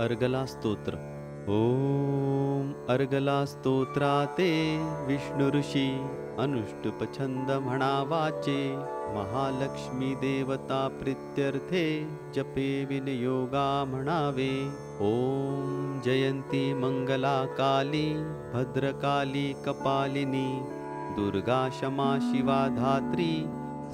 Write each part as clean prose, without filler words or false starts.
अर्गला स्तोत्र. ओम अर्गला स्तोत्राते विष्णु ऋषी अनुष्टुप छंद म्हणावाचे. महालक्ष्मी देवता प्रीत्यर्थे जपे विनियोगा म्हणावे. ओम जयंती मंगला काली भद्रकाली कपालिनी दुर्गा क्षमा शिवा धात्री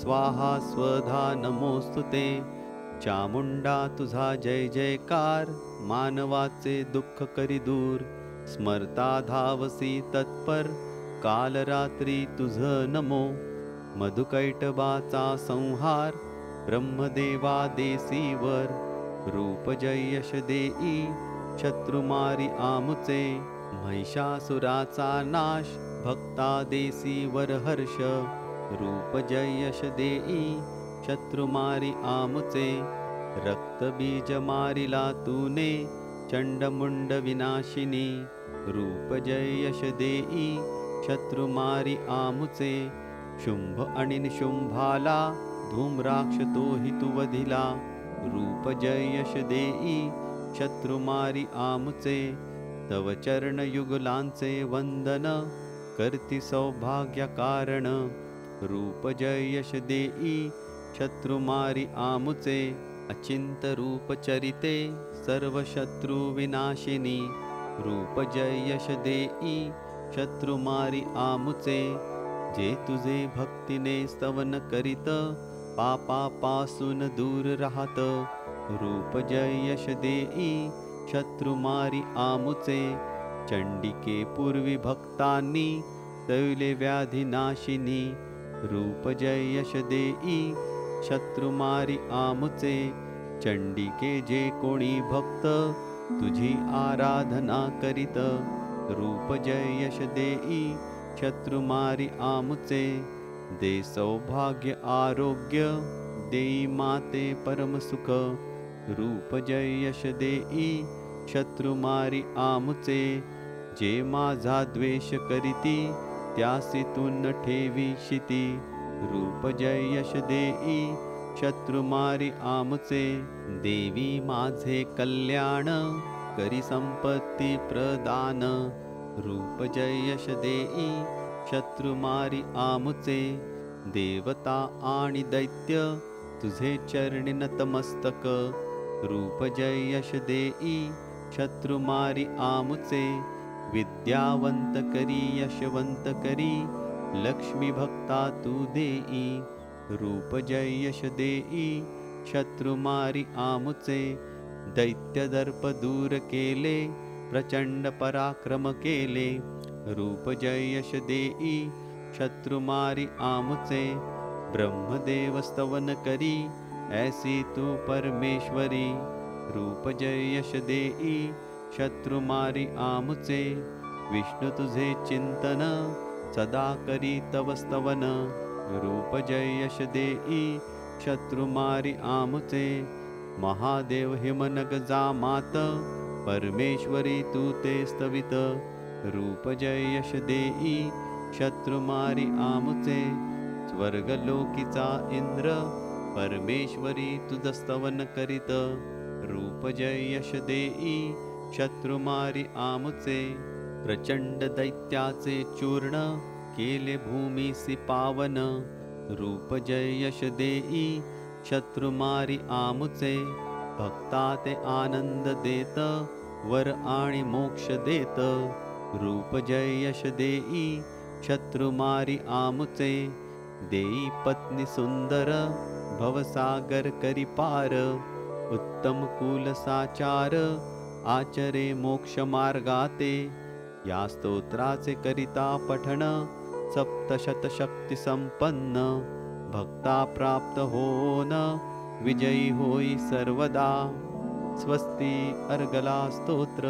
स्वाहा स्वधा नमोस्तुते. चामुंडा तुझा जय जयकार मानवाचे दुःख करी दूर. स्मरता धावसी तत्पर काल रात्री तुझ नमो. मधुकैटबाचा संहार ब्रह्मदेवा देसीवर. रूप जय यश देई शत्रुमारी आमुचे. महिषासुराचा नाश भक्ता देसीवर हर्ष. रूप जय यश देई शत्रुमारी आमुचे. रक्तबीज मारिला तूने चंडमुंड विनाशिनी. रूप जय यश देई शत्रुमारी आमुचे. शुंभ आणि निशुंभाला धूम्राक्ष तोही तू वधिला. रूप जय यश देई शत्रुमारी आमुचे. तव चरण युगलांचे वंदन करती सौभाग्य कारण. रूप जय यश देई शत्रुमारी आमुचे. अचिंत रूप चरिते सर्व शत्रु विनाशिनी. रूप जय यश देई शत्रुमारी आमुचे. जे तुझे भक्तीने स्तवन करीत पापापासून दूर राहत. रूप जय यश देई शत्रुमारी आमुचे. चंडिके पूर्वी भक्तांनी दैले व्याधी नाशिनी. रूप जय यश देई शत्रुमारी आमुचे. चंडिके जे कोणी भक्त तुझी आराधना करीत. रूप जय यश देई शत्रुमारी आमुचे. दे सौभाग्य आरोग्य देई माते परम सुख. रूप जय यश देई शत्रुमारी आमुचे. जे माझा द्वेष करीती त्यासी तू न ठेवी शिती. रूप जय यश देई शत्रुमारी आमुचे. देवी माझे कल्याण करी संपत्ती प्रदान. रूप जय यश देई शत्रुमारी आमुचे. देवता आणि दैत्य तुझे चरणी नतमस्तक. रूप जय यश देई शत्रुमारी आमुचे. विद्यावंत करी यशवंत करी लक्ष्मी भक्ता तू देई. रूप जय यश देई शत्रुमारी आमुचे. दैत्य दर्प दूर केले प्रचंड पराक्रम केले. रूप जय यश देई शत्रुमारी आमुचे. ब्रह्मदेव स्तवन करी ऐसी तू परमेश्वरी. रूप जय यश देई शत्रुमारी आमुचे. विष्णु तुझे चिंतन सदा करी तव स्तवन. रूप जय यश देई शत्रुमारी आमुचे. महादेव हिमनग जामात परमेश्वरी तू ते स्तवित. रूप जय यश देई शत्रुमारी आमुचे. स्वर्गलोकीचा इंद्र परमेश्वरी तुझ स्तवन करीत. रूप जय यश देई शत्रुमारी आमुचे. प्रचंड दैत्याचे चूर्ण केले भूमीसी पावन. रूप जय यश देई शत्रुमारी आमुचे. भक्ता ते आनंद देत वर आणि मोक्ष देत. रूप जय यश देई शत्रुमारी आमुचे. देई पत्नी सुंदर भवसागर करी पार. उत्तम कुल साचार आचरे मोक्ष मार्गाते. या स्तोत्राचे करिता पठण सप्तशत शक्ती संपन्न. भक्ता प्राप्त होन विजयी होई सर्वदा. स्वस्ती अर्गला स्तोत्र.